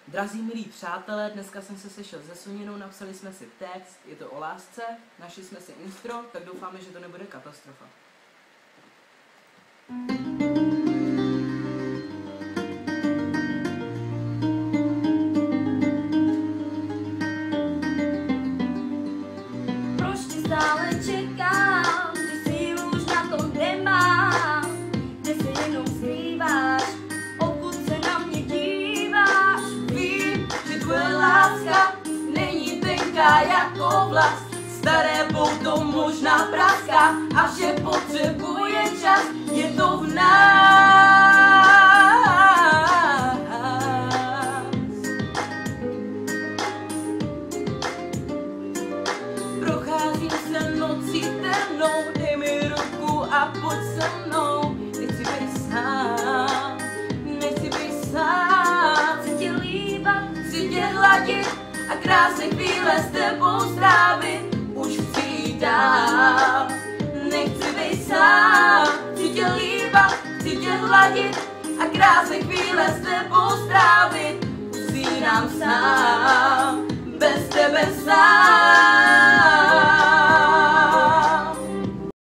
Drazí milí přátelé, dneska jsem se sešel se Soninou, napsali jsme si text, je to o lásce, našli jsme si intro, tak doufáme, že to nebude katastrofa. Proč tě stále čekám, když sílu už na to nemám, kde se jenom skrýváš, odkud se na mě díváš. Vím, že tvoje láska není tenká jako vlas, staré pouto možná praská a že potřebuje čas, je to v nás. Procházím se nocí temnou, dej mi ruku a pojď se mnou, nechci být sám, nechci být sám. Chci tě líbat, Chci tě hladit a krásné chvíle s tebou strávit, už chci jít dál, nechci být sám. Chci tě líbat, chci tě hladit a krásné chvíle s tebou strávit, usínám sám.